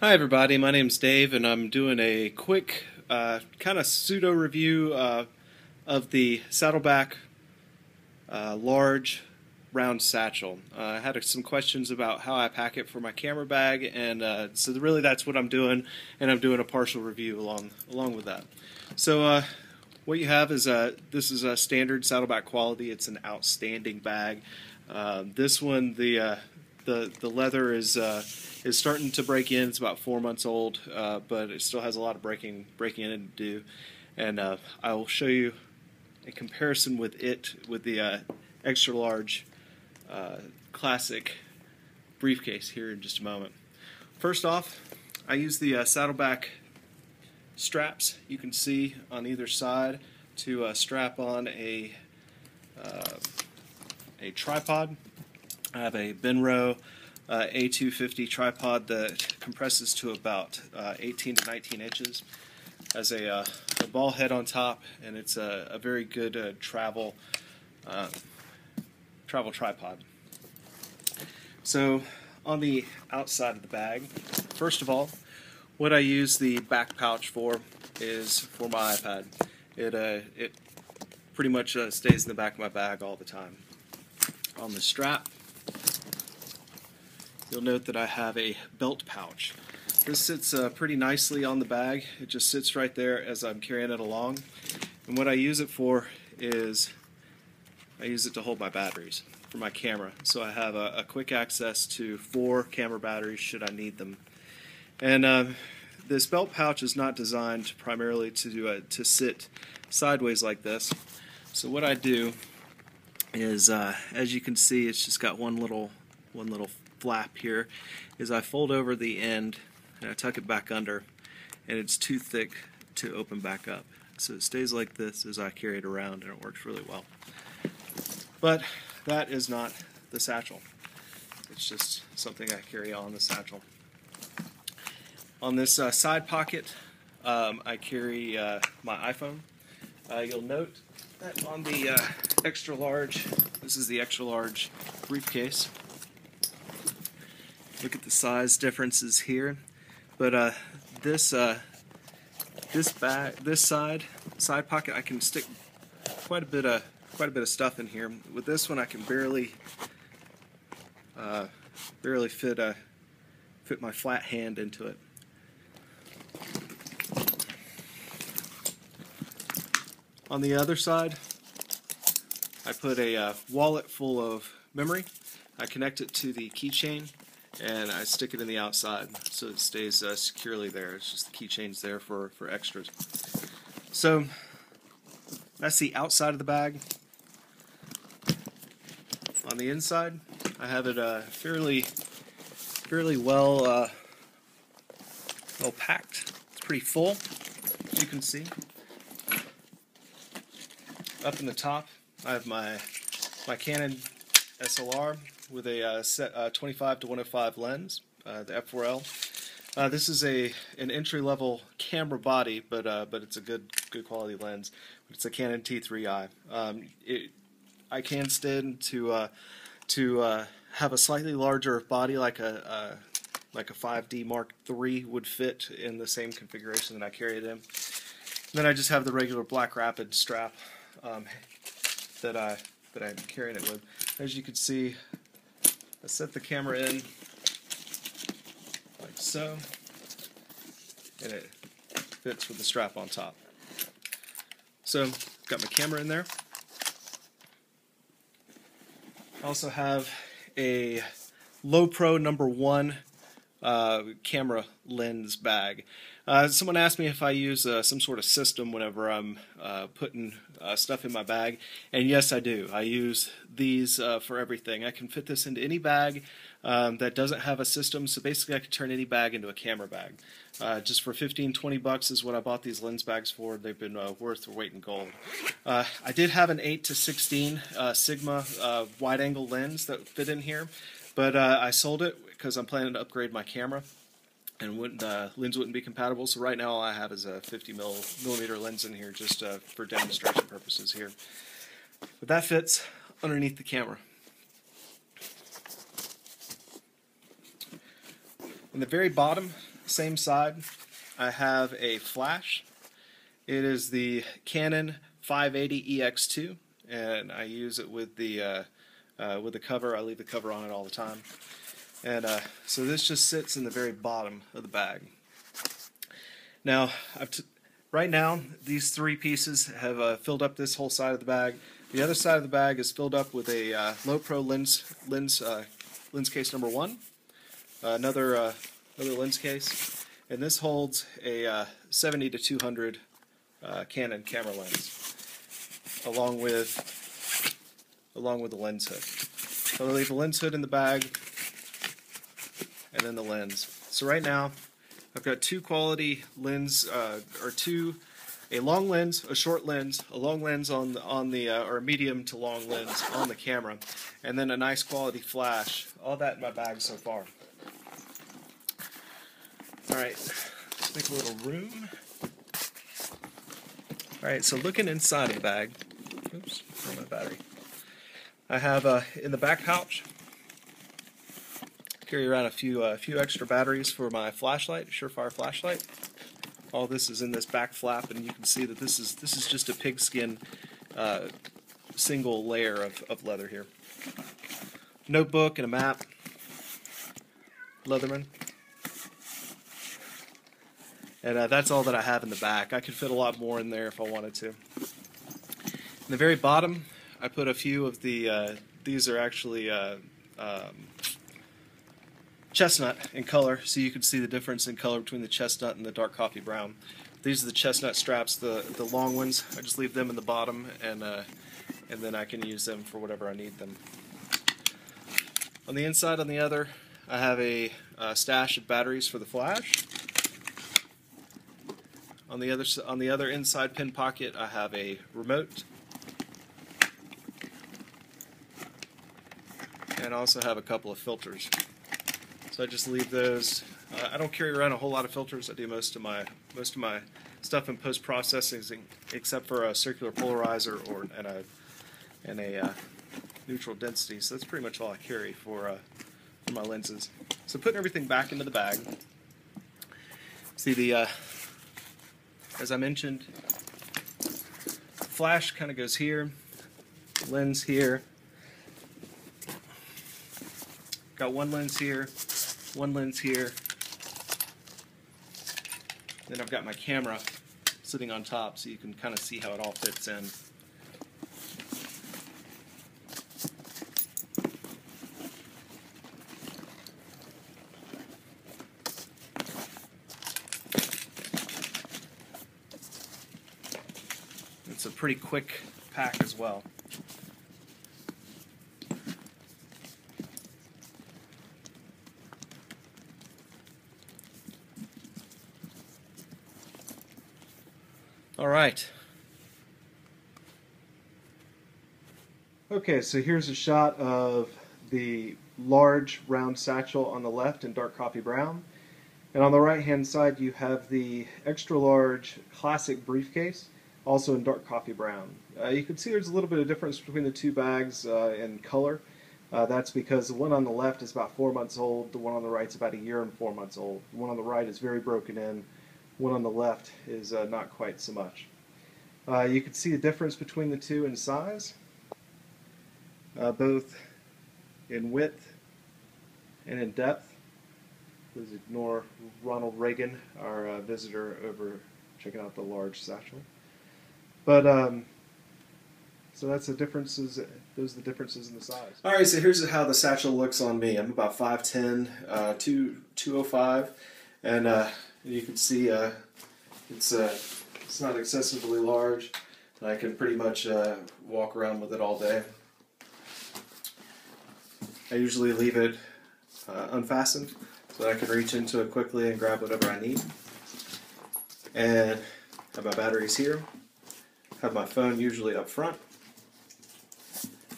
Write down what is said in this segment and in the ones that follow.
Hi everybody, my name's Dave and I'm doing a quick kind of pseudo review of the Saddleback Large Round Satchel. I had some questions about how I pack it for my camera bag, and so really that's what I'm doing, and I'm doing a partial review along with that. So what you have is this is a standard Saddleback quality. It's an outstanding bag. This one, the leather is starting to break in. It's about 4 months old, but it still has a lot of breaking in to do. And I will show you a comparison with the extra large classic briefcase here in just a moment. First off, I use the Saddleback straps you can see on either side to strap on a tripod. I have a Benro A250 tripod that compresses to about 18 to 19 inches. Has a ball head on top, and it's a very good travel tripod. So on the outside of the bag, first of all, what I use the back pouch for is for my iPad. It pretty much stays in the back of my bag all the time. On the strap, you'll note that I have a belt pouch. This sits pretty nicely on the bag. It just sits right there as I'm carrying it along. And what I use it for is I use it to hold my batteries for my camera. So I have a quick access to 4 camera batteries should I need them. And this belt pouch is not designed primarily to sit sideways like this. So what I do is, as you can see, it's just got one little flap here, is I fold over the end and I tuck it back under, and it's too thick to open back up. So it stays like this as I carry it around, and it works really well. But that is not the satchel. It's just something I carry on the satchel. On this side pocket, I carry my iPhone. You'll note that on the extra large, this is the extra large briefcase. Look at the size differences here, but this side pocket, I can stick quite a bit of stuff in here. With this one, I can barely fit my flat hand into it. On the other side, I put a wallet full of memory. I connect it to the keychain, and I stick it in the outside so it stays securely there. It's just the keychain's there for extras. So that's the outside of the bag. On the inside, I have it fairly well packed. It's pretty full, as you can see. Up in the top, I have my Canon SLR with a 25 to 105 lens, the f4L. This is an entry-level camera body, but it's a good quality lens. It's a Canon T3i. I can stand to have a slightly larger body, like a 5D Mark III would fit in the same configuration that I carry it in. And then I just have the regular Black Rapid strap that I'm carrying it with. As you can see, I set the camera in like so, and it fits with the strap on top. So, got my camera in there. I also have a Low Pro #1 camera lens bag. Someone asked me if I use some sort of system whenever I'm putting stuff in my bag, and yes, I do. I use these for everything. I can fit this into any bag that doesn't have a system, so basically I could turn any bag into a camera bag. Just for $15–20 bucks is what I bought these lens bags for. They've been worth their weight in gold. I did have an 8–16 Sigma wide-angle lens that fit in here, but I sold it because I'm planning to upgrade my camera, and lens wouldn't be compatible. So right now all I have is a 50 millimeter lens in here, just for demonstration purposes here. But that fits underneath the camera. In the very bottom, same side, I have a flash. It is the Canon 580 EX2, and I use it with the cover. I leave the cover on it all the time. And so this just sits in the very bottom of the bag. Now, right now, these three pieces have filled up this whole side of the bag. The other side of the bag is filled up with a low pro lens case number 1, another lens case, and this holds a 70 to 200 Canon camera lens, along with the lens hood. So I'll leave the lens hood in the bag, and then the lens. So right now, I've got two quality lens, a long lens, a short lens, a long lens or a medium to long lens on the camera, and then a nice quality flash. All that in my bag so far. All right, let's make a little room. All right, so looking inside of the bag, oops, where's my battery? I have in the back pouch, carry around a few extra batteries for my flashlight, Surefire flashlight. All this is in this back flap, and you can see that this is just a pigskin single layer of leather here. Notebook and a map, Leatherman, and that's all that I have in the back. I could fit a lot more in there if I wanted to. In the very bottom, I put a few of the. These are actually chestnut in color, so you can see the difference in color between the chestnut and the dark coffee brown. These are the chestnut straps, the long ones. I just leave them in the bottom, and then I can use them for whatever I need them. On the inside, on the other, I have a stash of batteries for the flash. On the other inside pin pocket, I have a remote, and I also have a couple of filters. So I just leave those. I don't carry around a whole lot of filters. I do most of my stuff in post-processing, except for a circular polarizer and a neutral density. So that's pretty much all I carry for my lenses. So putting everything back into the bag. See as I mentioned, flash kind of goes here, lens here. Got one lens here, one lens here. Then I've got my camera sitting on top, so you can kind of see how it all fits in. It's a pretty quick pack as well. All right. Okay, so here's a shot of the large round satchel on the left in dark coffee brown. And on the right-hand side, you have the extra large classic briefcase, also in dark coffee brown. You can see there's a little bit of difference between the two bags in color. That's because the one on the left is about 4 months old, the one on the right is about 1 year and 4 months old. The one on the right is very broken in. One on the left is not quite so much. You can see the difference between the two in size, both in width and in depth. Please ignore Ronald Reagan, our visitor over checking out the large satchel. But so that's the differences. Those are the differences in the size. All right, so here's how the satchel looks on me. I'm about 5'10", 205, and you can see it's not excessively large, and I can pretty much walk around with it all day. I usually leave it unfastened so that I can reach into it quickly and grab whatever I need. And have my batteries here. Have my phone usually up front.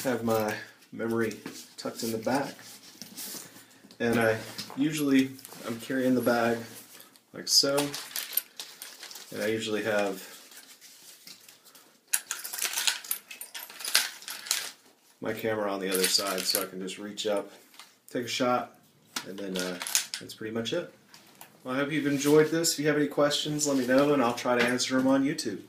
Have my memory tucked in the back. And I'm carrying the bag like so. And I usually have my camera on the other side, so I can just reach up, take a shot, and then that's pretty much it. Well, I hope you've enjoyed this. If you have any questions, let me know, and I'll try to answer them on YouTube.